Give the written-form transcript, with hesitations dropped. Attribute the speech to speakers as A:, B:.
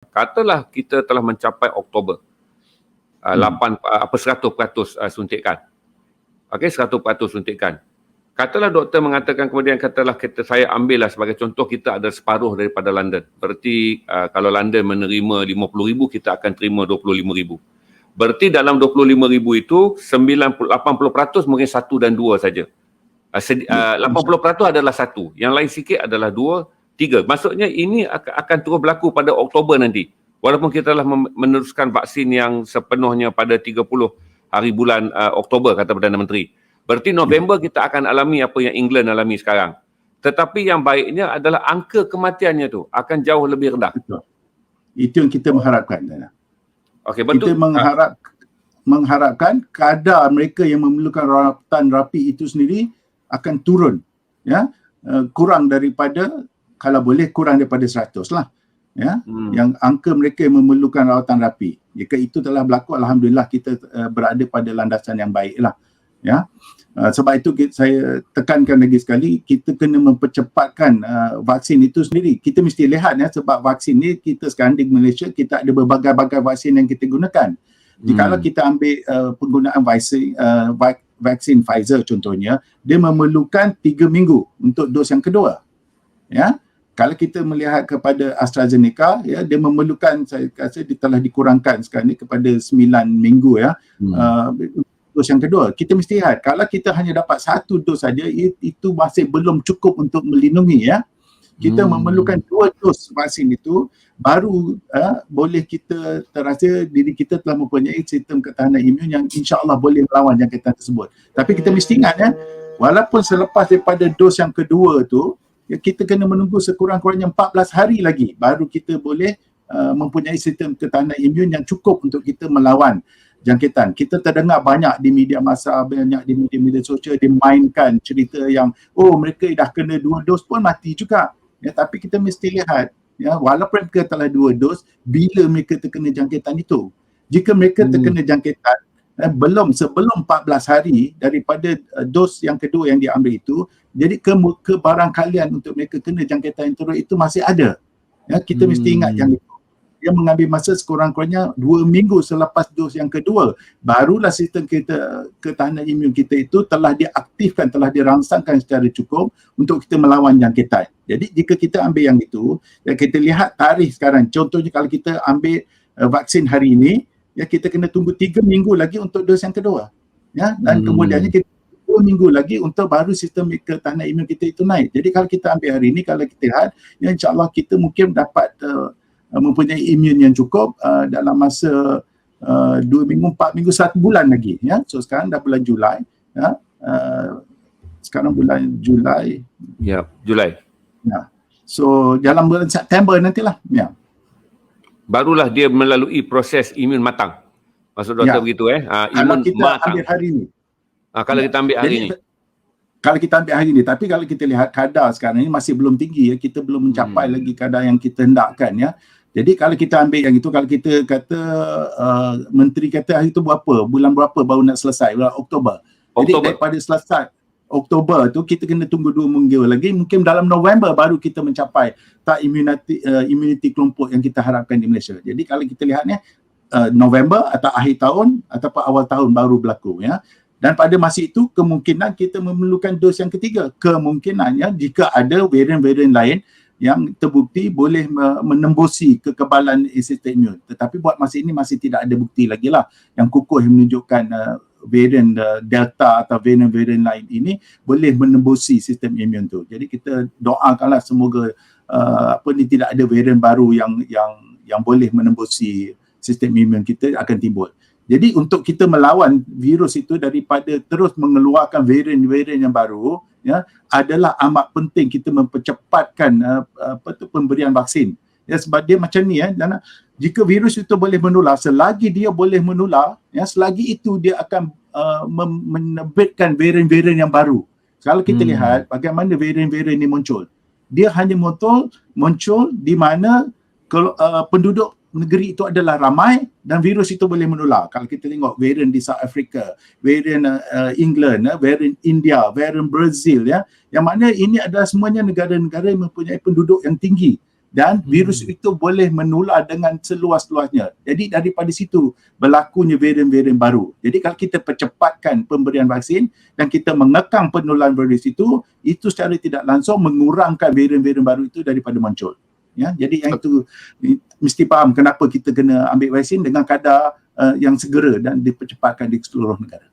A: Katalah kita telah mencapai Oktober 100% suntikan. Okey, 100% suntikan. Katalah doktor mengatakan kemudian saya ambillah sebagai contoh, kita ada separuh daripada London. Berarti kalau London menerima 50,000, kita akan terima 25,000. Berarti dalam 25,000 itu 80% mungkin 1 dan 2 saja. 80% adalah 1, yang lain sikit adalah 2, 3. Maksudnya ini akan terus berlaku pada Oktober nanti. Walaupun kita telah meneruskan vaksin yang sepenuhnya pada 30 hari bulan Oktober, kata Perdana Menteri. Berarti November kita akan alami apa yang England alami sekarang. Tetapi yang baiknya adalah angka kematiannya tu akan jauh lebih rendah.
B: Betul. Itu yang kita mengharapkan.
A: Okey, betul.
B: Kita mengharapkan kadar mereka yang memerlukan rawatan rapi itu sendiri akan turun, ya, kurang daripada, kalau boleh kurang daripada 100 lah, ya. Yang angka mereka yang memerlukan rawatan rapi, jika itu telah berlaku, alhamdulillah kita berada pada landasan yang baik lah, ya. Sebab itu saya tekankan lagi sekali, kita kena mempercepatkan vaksin itu sendiri. Kita mesti lihat, ya, sebab vaksin ni kita sekarang di Malaysia kita ada berbagai-bagai vaksin yang kita gunakan. Jikalau kita ambil penggunaan vaksin Pfizer contohnya, dia memerlukan 3 minggu untuk dos yang kedua, ya. Kalau kita melihat kepada AstraZeneca, ya, dia memerlukan, saya rasa dia telah dikurangkan sekarang ni kepada 9 minggu, ya, dos yang kedua. Kita mesti lihat, kalau kita hanya dapat 1 dos saja, itu masih belum cukup untuk melindungi, ya. Kita memerlukan 2 dos vaksin itu, baru boleh kita terasa diri kita telah mempunyai sistem ketahanan imun yang insya-Allah boleh melawan jangkitan tersebut. Tapi kita mesti ingat, ya, walaupun selepas daripada dos yang kedua tu, ya, kita kena menunggu sekurang-kurangnya 14 hari lagi baru kita boleh mempunyai sistem ketahanan imun yang cukup untuk kita melawan jangkitan. Kita terdengar banyak di media massa, banyak di media sosial dimainkan cerita yang mereka dah kena 2 dos pun mati juga. Ya, tapi kita mesti lihat, ya, walaupun mereka telah 2 dos, bila mereka terkena jangkitan itu. Jika mereka terkena jangkitan sebelum 14 hari daripada dos yang kedua yang diambil itu, jadi kebarangkalian untuk mereka kena jangkitan yang teruk itu masih ada. Ya, kita mesti ingat yang itu. Dia mengambil masa sekurang-kurangnya 2 minggu selepas dos yang kedua, barulah sistem ketahanan imun kita itu telah diaktifkan, telah dirangsangkan secara cukup untuk kita melawan jangkitan. Jadi jika kita ambil yang itu, ya, kita lihat tarikh sekarang, contohnya kalau kita ambil vaksin hari ini, ya, kita kena tunggu 3 minggu lagi untuk dos yang kedua, ya, dan kemudiannya kita 2 minggu lagi untuk baru sistem ketahanan imun kita itu naik. Jadi kalau kita ambil hari ini, kalau kita lihat, ya, insya-Allah kita mungkin dapat mempunyai imun yang cukup dalam masa 2 minggu, 4 minggu, 1 bulan lagi, ya. So sekarang dah bulan Julai, ya. Sekarang bulan Julai.
A: Ya, Julai.
B: Ya. So dalam bulan September nantilah, ya.
A: Barulah dia melalui proses imun matang. Maksud doktor begitu,
B: imun kita matang. Ambil hari ini.
A: Kalau kita ambil hari ini.
B: Kalau kita ambil hari ini, tapi kalau kita lihat kadar sekarang ini masih belum tinggi, ya. Kita belum mencapai lagi kadar yang kita hendakkan, ya. Jadi kalau kita ambil yang itu, kalau kita kata menteri kata hari itu berapa, bulan berapa baru nak selesai, bulan Oktober. Jadi daripada selesai Oktober tu kita kena tunggu 2 minggu lagi, mungkin dalam November baru kita mencapai immunity kelompok yang kita harapkan di Malaysia. Jadi kalau kita lihatnya November atau akhir tahun ataupun awal tahun baru berlaku, ya. Dan pada masa itu kemungkinan kita memerlukan dos yang ketiga. Kemungkinannya jika ada varian-varian lain yang terbukti boleh menembusi kekebalan sistem imun. Tetapi buat masa ini masih tidak ada bukti lagi lah yang kukuh yang menunjukkan varian Delta atau varian-varian lain ini boleh menembusi sistem imun tu. Jadi kita doakanlah semoga tidak ada varian baru yang boleh menembusi sistem imun kita akan timbul. Jadi untuk kita melawan virus itu daripada terus mengeluarkan varian-varian yang baru, ya, adalah amat penting kita mempercepatkan pemberian vaksin. Ya, sebab dia macam ni, ya, dan jika virus itu boleh menular, selagi dia boleh menular, ya, selagi itu dia akan menerbitkan varian-varian yang baru. Kalau kita lihat bagaimana varian-varian ini muncul, dia hanya muncul di mana penduduk negeri itu adalah ramai dan virus itu boleh menular. Kalau kita tengok varian di South Africa, varian England, varian India, varian Brazil, ya, yang mana ini adalah semuanya negara-negara yang mempunyai penduduk yang tinggi. dan virus itu boleh menular dengan seluas-luasnya. Jadi daripada situ berlakunya varian-varian baru. Jadi kalau kita percepatkan pemberian vaksin dan kita mengekang penularan virus itu secara tidak langsung mengurangkan varian-varian baru itu daripada muncul. Ya, jadi yang itu mesti faham kenapa kita kena ambil vaksin dengan kadar yang segera dan dipercepatkan di seluruh negara.